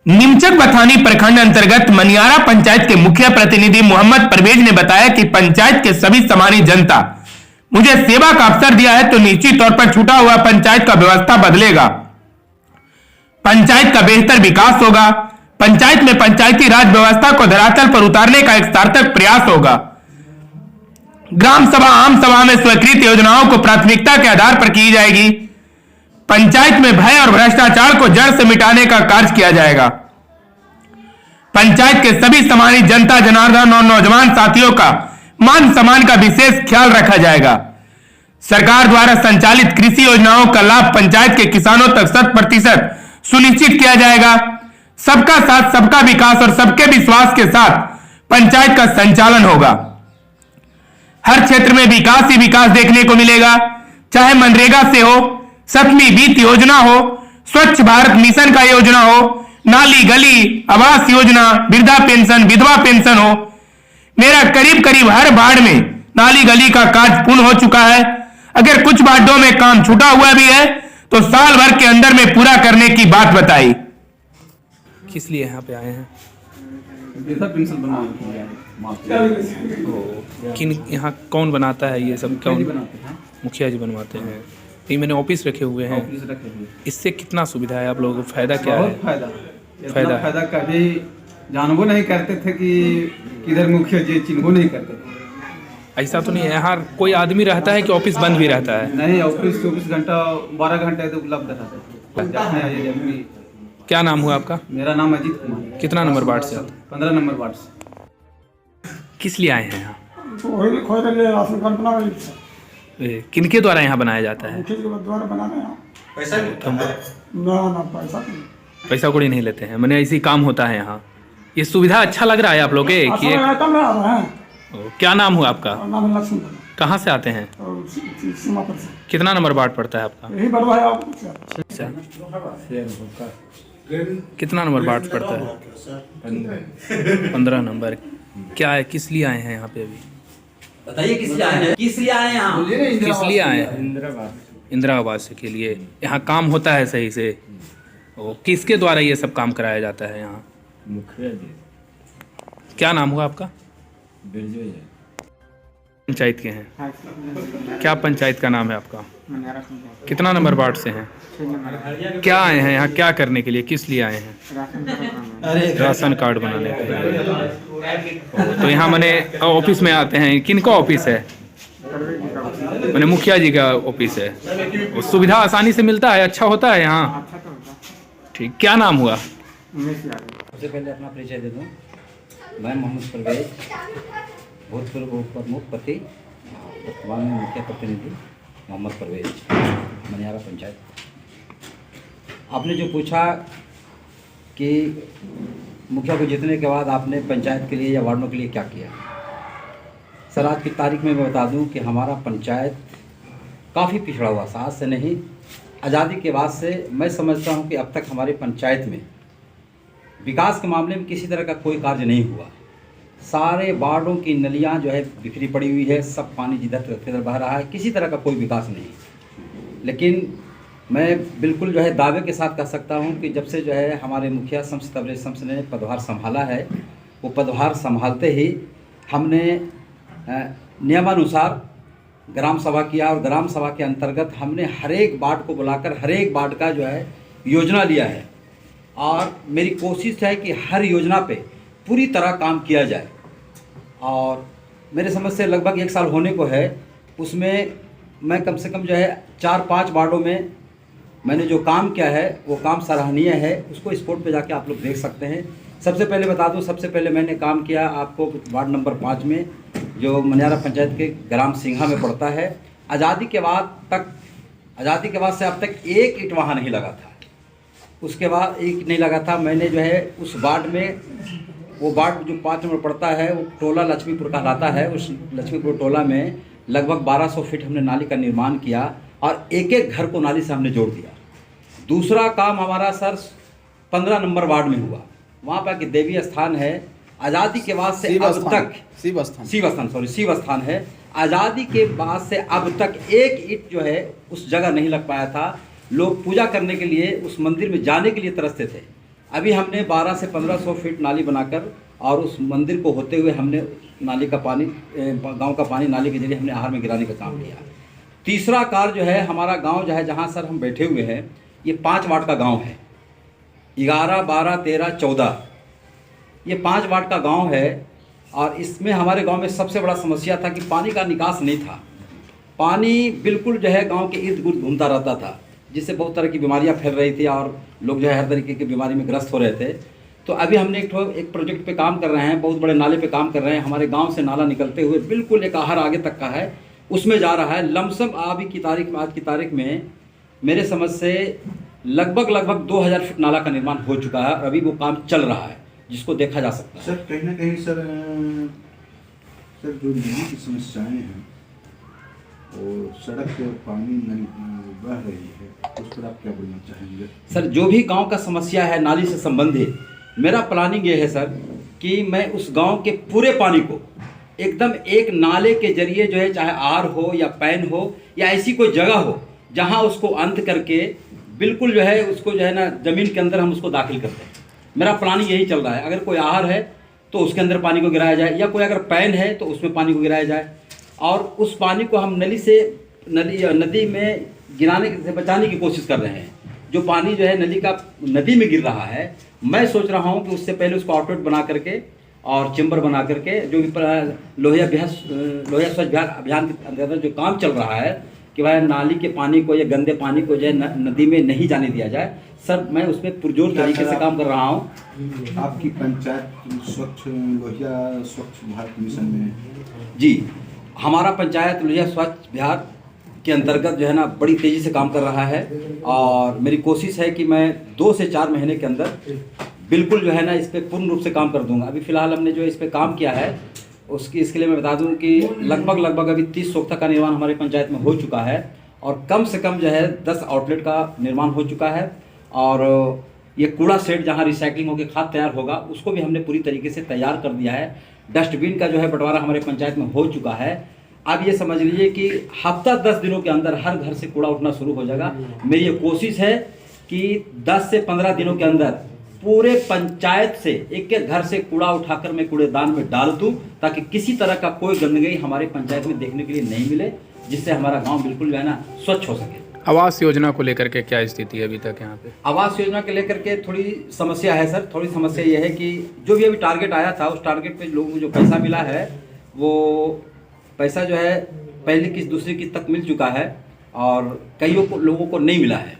नीमचक बथानी प्रखंड अंतर्गत मनियारा पंचायत के मुखिया प्रतिनिधि मोहम्मद परवेज ने बताया कि पंचायत के सभी समानी जनता मुझे सेवा का अवसर दिया है तो निश्चित तौर पर छूटा हुआ पंचायत का व्यवस्था बदलेगा, पंचायत का बेहतर विकास होगा, पंचायत में पंचायती राज व्यवस्था को धरातल पर उतारने का एक सार्थक प्रयास होगा। ग्राम सभा आम सभा में स्वीकृत योजनाओं को प्राथमिकता के आधार पर की जाएगी। पंचायत में भय और भ्रष्टाचार को जड़ से मिटाने का कार्य किया जाएगा। पंचायत के सभी समानी जनता जनार्दन और नौजवान साथियों का मान सम्मान का विशेष ख्याल रखा जाएगा। सरकार द्वारा संचालित कृषि योजनाओं का लाभ पंचायत के किसानों तक 100% सुनिश्चित किया जाएगा। सबका साथ सबका विकास और सबके विश्वास के साथ पंचायत का संचालन होगा। हर क्षेत्र में विकास ही विकास देखने को मिलेगा, चाहे मनरेगा से हो, 7वीं वित्त योजना हो, स्वच्छ भारत मिशन का योजना हो, नाली गली आवास योजना, वृद्धा पेंशन, विधवा पेंशन हो। मेरा करीब करीब हर वार्ड में नाली गली का कार्य पूर्ण हो चुका है। अगर कुछ वार्डों में काम छूटा हुआ भी है तो साल भर के अंदर में पूरा करने की बात बताई। किस लिए यहाँ पे आए हैं? पेंशन किन यहाँ कौन बनाता है ये सब? कौन बनाते हैं? मुखिया जी बनवाते हैं। ये मैंने ऑफिस रखे हुए हैं। ऑफिस रखे हुए। इससे कितना सुविधा है आप लोगों को? फायदा क्या है? बहुत फायदा कभी जानबो नहीं करते थे कि किधर मुखिया जी चिन्हो नहीं करते थे। ऐसा तो नहीं है यहाँ कोई आदमी रहता है कि ऑफिस बंद भी रहता है? नहीं, ऑफिस 24 घंटा 12 घंटे तो उपलब्ध रहता है। क्या नाम हुआ आपका? मेरा नाम अजीत कुमार है। कितना नंबर वार्ड से आते? 15 नंबर वार्ड से। किस लिए आए हैं यहाँ? राशन कार्ड बना रही है। किनके द्वारा यहाँ बनाया जाता है? मुखिया के द्वारा बनाना है। पैसा ना पैसा नहीं। पैसा कौड़ी नहीं लेते हैं, मैंने ऐसी काम होता है यहाँ। ये सुविधा अच्छा लग रहा है आप लोग के? कि क्या नाम हुआ आपका? नाम लक्ष्मण। कहाँ से आते हैं? सीमापुर से। कितना नंबर वार्ड पड़ता है आपका? यही बढ़वा है आपको। अच्छा, कितना नंबर वार्ड पड़ता है? 15 नंबर। क्या है, किस लिए आए हैं यहाँ पे? अभी बताइए किस लिए आए हैं? किस लिए आए हैं यहाँ? किस लिए आए हैं? इंदिरा आवास के लिए। यहाँ काम होता है सही से? किसके द्वारा ये सब काम कराया जाता है यहाँ? मुखिया जी। क्या नाम हुआ आपका? बिरजू। पंचायत के हैं? क्या पंचायत का नाम है आपका? कितना नंबर वार्ड से हैं? क्या आए हैं यहाँ क्या करने के लिए? किस लिए आए हैं? राशन कार्ड बनाने के लिए। तो यहाँ मैंने ऑफिस में आते हैं। किनका ऑफिस है? मैंने मुखिया जी का ऑफिस है। सुविधा आसानी से मिलता है? अच्छा होता है यहाँ? ठीक। क्या नाम हुआ? सबसे पहले अपना परिचय दे दूँ। मैं मोहम्मद परवेज, भूतपूर्व उप प्रमुख पति, वर्तमान में मुखिया प्रतिनिधि मोहम्मद परवेज, मनियारा पंचायत। आपने जो पूछा कि मुखिया को जीतने के बाद आपने पंचायत के लिए या वार्डों के लिए क्या किया, सर आज की तारीख में मैं बता दूं कि हमारा पंचायत काफ़ी पिछड़ा हुआ था। आज से नहीं, आज़ादी के बाद से मैं समझता हूं कि अब तक हमारे पंचायत में विकास के मामले में किसी तरह का कोई कार्य नहीं हुआ। सारे वार्डों की नलियां जो है बिखरी पड़ी हुई है, सब पानी जिधर तिधर बह रहा है, किसी तरह का कोई विकास नहीं। लेकिन मैं बिल्कुल जो है दावे के साथ कह सकता हूं कि जब से जो है हमारे मुखिया शम्स तबरेज़ शम्स ने पदभार संभाला है, वो पदभार संभालते ही हमने नियमानुसार ग्राम सभा किया और ग्राम सभा के अंतर्गत हमने हर एक वार्ड को बुलाकर हर एक वार्ड का जो है योजना लिया है। और मेरी कोशिश है कि हर योजना पे पूरी तरह काम किया जाए। और मेरे समझ से लगभग 1 साल होने को है, उसमें मैं कम से कम जो है 4-5 वार्डों में मैंने जो काम किया है वो काम सराहनीय है। उसको स्पोर्ट पे जाके आप लोग देख सकते हैं। सबसे पहले बता दूं, सबसे पहले मैंने काम किया आपको वार्ड नंबर 5 में, जो मनियारा पंचायत के ग्राम सिंघा में पड़ता है। आज़ादी के बाद से अब तक एक ईंट वहाँ नहीं लगा था। उसके बाद एक नहीं लगा था। मैंने जो है उस वार्ड में, वो वार्ड जो 5 नंबर पड़ता है वो टोला लक्ष्मीपुर कहलाता है। उस लक्ष्मीपुर टोला में लगभग 1200 फीट हमने नाली का निर्माण किया और एक एक घर को नाली से हमने जोड़ दिया। दूसरा काम हमारा सर 15 नंबर वार्ड में हुआ। वहाँ पर एक देवी स्थान है। आज़ादी के बाद से अब तक शिव स्थान है। आज़ादी के बाद से अब तक एक ईंट जो है उस जगह नहीं लग पाया था। लोग पूजा करने के लिए उस मंदिर में जाने के लिए तरसते थे। अभी हमने 1200 से 1500 फीट नाली बनाकर और उस मंदिर को होते हुए हमने नाली का पानी गांव का पानी नाली के जरिए हमने आहार में गिराने का काम किया। तीसरा कार्य जो है हमारा गांव जो है जहां सर हम बैठे हुए हैं ये 5 वार्ड का गांव है। 11, 12, 13, 14 ये 5 वार्ड का गांव है और इसमें हमारे गांव में सबसे बड़ा समस्या था कि पानी का निकास नहीं था। पानी बिल्कुल जो है गांव के इर्द गिर्द घूमता रहता था, जिससे बहुत तरह की बीमारियां फैल रही थी और लोग जो है हर तरीके की बीमारी में ग्रस्त हो रहे थे। तो अभी हमने एक प्रोजेक्ट पे काम कर रहे हैं, बहुत बड़े नाले पे काम कर रहे हैं। हमारे गांव से नाला निकलते हुए बिल्कुल एक आहर आगे तक का है, उसमें जा रहा है। लमसम आज की तारीख में मेरे समझ से लगभग 2000 फीट नाला का निर्माण हो चुका है और अभी वो काम चल रहा है, जिसको देखा जा सकता है। सर कहीं ना कहीं सर जो नदी की समस्याएं हैं और सड़क पे पानी बह रही है, उस पर आप क्या बोलना चाहेंगे? सर जो भी गांव का समस्या है नाली से संबंधित, मेरा प्लानिंग ये है सर कि मैं उस गांव के पूरे पानी को एकदम एक नाले के जरिए जो है, चाहे आर हो या पैन हो या ऐसी कोई जगह हो जहां उसको अंत करके बिल्कुल जो है उसको जो है ना ज़मीन के अंदर हम उसको दाखिल करते हैं। मेरा प्लानिंग यही चल रहा है। अगर कोई आहर है तो उसके अंदर पानी को गिराया जाए, या कोई अगर पैन है तो उसमें पानी को गिराया जाए और उस पानी को हम नदी में गिराने से बचाने की कोशिश कर रहे हैं। जो पानी जो है नदी में गिर रहा है, मैं सोच रहा हूँ कि उससे पहले उसको आउटलेट बना करके और चैम्बर बना करके जो भी लोहिया स्वच्छ बिहार अभियान के अंतर्गत जो काम चल रहा है कि भाई नाली के पानी को या गंदे पानी को जो है नदी में नहीं जाने दिया जाए, सर मैं उसमें पुरजोर तरीके से काम कर रहा हूँ। आपकी पंचायत लोहिया स्वच्छ भारत मिशन में? जी, हमारा पंचायत लोहिया स्वच्छ बिहार के अंतर्गत जो है ना बड़ी तेज़ी से काम कर रहा है और मेरी कोशिश है कि मैं 2 से 4 महीने के अंदर बिल्कुल जो है ना इस पर पूर्ण रूप से काम कर दूंगा। अभी फ़िलहाल हमने जो इस पर काम किया है इसके लिए मैं बता दूं कि लगभग अभी 30 सोख्ता का निर्माण हमारे पंचायत में हो चुका है और कम से कम जो है 10 आउटलेट का निर्माण हो चुका है और ये कूड़ा शेड जहां रिसाइकलिंग होकर खाद तैयार होगा उसको भी हमने पूरी तरीके से तैयार कर दिया है। डस्टबिन का जो है बंटवारा हमारे पंचायत में हो चुका है। अब ये समझ लीजिए कि हफ्ता 10 दिनों के अंदर हर घर से कूड़ा उठना शुरू हो जाएगा। मेरी ये कोशिश है कि 10 से 15 दिनों के अंदर पूरे पंचायत से एक घर से कूड़ा उठाकर मैं कूड़ेदान में डाल दूं, ताकि किसी तरह का कोई गंदगी हमारे पंचायत में देखने के लिए नहीं मिले, जिससे हमारा गांव बिल्कुल जो है ना स्वच्छ हो सके। आवास योजना को लेकर के क्या स्थिति है अभी तक यहाँ पे? आवास योजना के लेकर के थोड़ी समस्या है सर। थोड़ी समस्या ये है कि जो भी अभी टारगेट आया था उस टारगेट पे लोगों को जो पैसा मिला है वो पैसा जो है पहली किस्त दूसरी किस्त तक मिल चुका है और कईयों को लोगों को नहीं मिला है।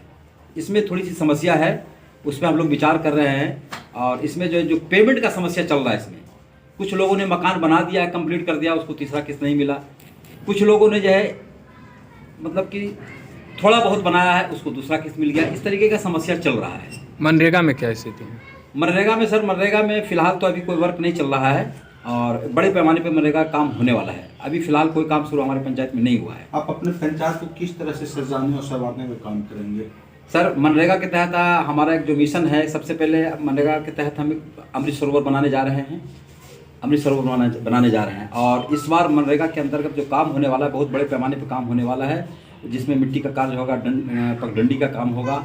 इसमें थोड़ी सी समस्या है, उस पर हम लोग विचार कर रहे हैं। और इसमें जो पेमेंट का समस्या चल रहा है, इसमें कुछ लोगों ने मकान बना दिया है, कंप्लीट कर दिया, उसको तीसरा किस्त नहीं मिला। कुछ लोगों ने जो है मतलब कि थोड़ा बहुत बनाया है, उसको दूसरा किस्त मिल गया। इस तरीके का समस्या चल रहा है। मनरेगा में क्या स्थिति है? मनरेगा में सर, मनरेगा में फ़िलहाल तो अभी कोई वर्क नहीं चल रहा है और बड़े पैमाने पर मनरेगा काम होने वाला है। अभी फ़िलहाल कोई काम शुरू हमारे पंचायत में नहीं हुआ है। आप अपने पंचायत को किस तरह से सजाने और संवारने में काम करेंगे? सर मनरेगा के तहत हमारा एक जो मिशन है, सबसे पहले मनरेगा के तहत हम अमृत सरोवर बनाने जा रहे हैं। अमृत सरोवर बनाने जा रहे हैं और इस बार मनरेगा के अंतर्गत जो काम होने वाला है बहुत बड़े पैमाने पर काम होने वाला है, जिसमें मिट्टी का कार्य होगा, पगडंडी का काम होगा,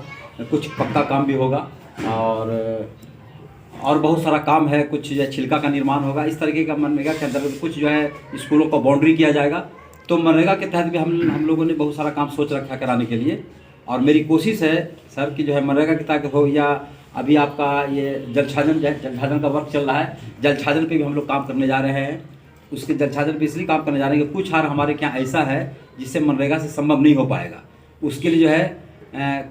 कुछ पक्का काम भी होगा और बहुत सारा काम है। कुछ जो है छिलका का निर्माण होगा। इस तरीके का मनरेगा के अंतर्गत कुछ जो है स्कूलों का बाउंड्री किया जाएगा। तो मनरेगा के तहत भी हम लोगों ने बहुत सारा काम सोच रखा कराने के लिए और मेरी कोशिश है सर कि जो है मनरेगा की ताकत हो, या अभी आपका ये जल छाजन का वर्क चल रहा है, जल छाजन पे भी हम लोग काम करने जा रहे हैं। उसके जल छाजन पे इसलिए काम करने जा रहे हैं कि कुछ हार हमारे यहाँ ऐसा है जिससे मनरेगा से संभव नहीं हो पाएगा। उसके लिए जो है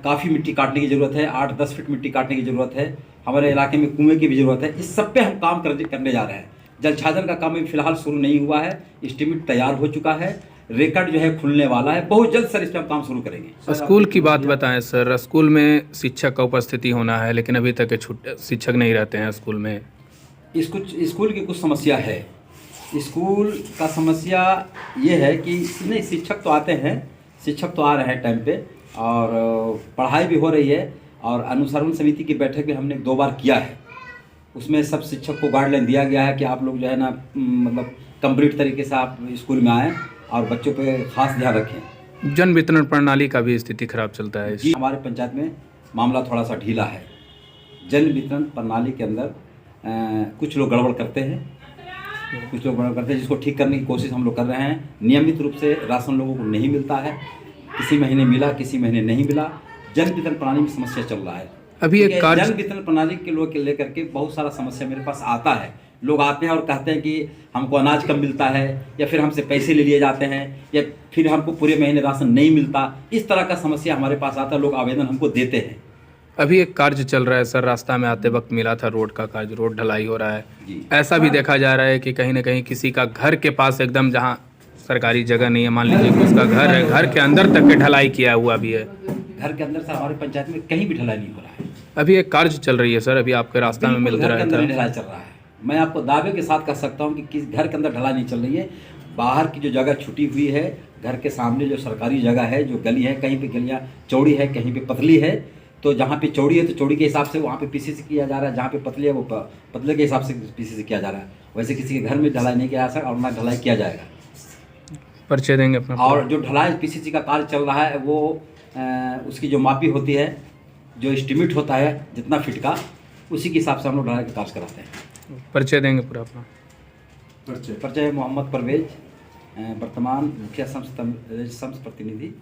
काफ़ी मिट्टी काटने की ज़रूरत है, 8-10 फीट मिट्टी काटने की ज़रूरत है। हमारे इलाके में कुएँ की भी ज़रूरत है। इस सब पे हम काम करने जा रहे हैं। जल छाजन का काम अभी फ़िलहाल शुरू नहीं हुआ है, एस्टीमेट तैयार हो चुका है, रिकॉर्ड जो है खुलने वाला है। बहुत जल्द सर इस पर हम काम शुरू करेंगे। स्कूल की बात बताएं सर। स्कूल में शिक्षक का उपस्थिति होना है, लेकिन अभी तक शिक्षक नहीं रहते हैं स्कूल में। स्कूल की कुछ समस्या है। स्कूल का समस्या ये है कि नहीं, शिक्षक तो आते हैं, शिक्षक तो आ रहे हैं टाइम पे और पढ़ाई भी हो रही है और अनुसरण समिति की बैठक भी हमने 2 बार किया है। उसमें सब शिक्षक को गाइडलाइन दिया गया है कि आप लोग जो है ना मतलब कंप्लीट तरीके से आप स्कूल में आएँ और बच्चों पे खास ध्यान रखें। जन वितरण प्रणाली का भी स्थिति खराब चलता है। जी, हमारे पंचायत में मामला थोड़ा सा ढीला है। जन वितरण प्रणाली के अंदर कुछ लोग गड़बड़ करते हैं, जिसको ठीक करने की कोशिश हम लोग कर रहे हैं। नियमित रूप से राशन लोगों को नहीं मिलता है, किसी महीने मिला, किसी महीने नहीं मिला। जन वितरण प्रणाली में समस्या चल रहा है। अभी एक कार्य जन वितरण प्रणाली के लोग लेकर के बहुत सारा समस्या मेरे पास आता है। लोग आते हैं और कहते हैं कि हमको अनाज कम मिलता है, या फिर हमसे पैसे ले लिए जाते हैं, या फिर हमको पूरे महीने राशन नहीं मिलता। इस तरह का समस्या हमारे पास आता है, लोग आवेदन हमको देते हैं। अभी एक कार्य चल रहा है सर, रास्ता में आते वक्त मिला था रोड का कार्य, रोड ढलाई हो रहा है। जी। ऐसा भी देखा जा रहा है कि कहीं ना कहीं किसी का घर के पास एकदम जहाँ सरकारी जगह नहीं है, मान लीजिए कि उसका घर है, घर के अंदर तक के ढलाई किया हुआ भी है। घर के अंदर सर हमारे पंचायत में कहीं भी ढलाई नहीं हो रहा है। अभी एक कार्य चल रही है सर, अभी आपके रास्ता में मिल घर के रहा अंदर ही था। ढलाई चल रहा है। मैं आपको दावे के साथ कह सकता हूँ कि किस घर के अंदर ढलाई नहीं चल रही है। बाहर की जो जगह छुटी हुई है, घर के सामने जो सरकारी जगह है, जो गली है, कहीं पे गलियाँ चौड़ी है, कहीं पे पतली है। तो जहाँ पे चौड़ी है तो चौड़ी के हिसाब से वहाँ पे पीसीसी किया जा रहा है, जहाँ पे पतली है वो पतले के हिसाब से पीसीसी किया जा रहा है। वैसे किसी के घर में ढलाई नहीं किया जा सकता और ना ढलाई किया जाएगा। परिचय देंगे अपना। और जो ढलाई पीसीसी का कार्य चल रहा है वो उसकी जो मापी होती है, जो एस्टिमेट होता है जितना फीट का, उसी के हिसाब से हम लोग ढलाई का कार्य कराते हैं। परिचय देंगे पूरा अपना। परिचय मोहम्मद परवेज, वर्तमान मुखिया संस्था प्रतिनिधि।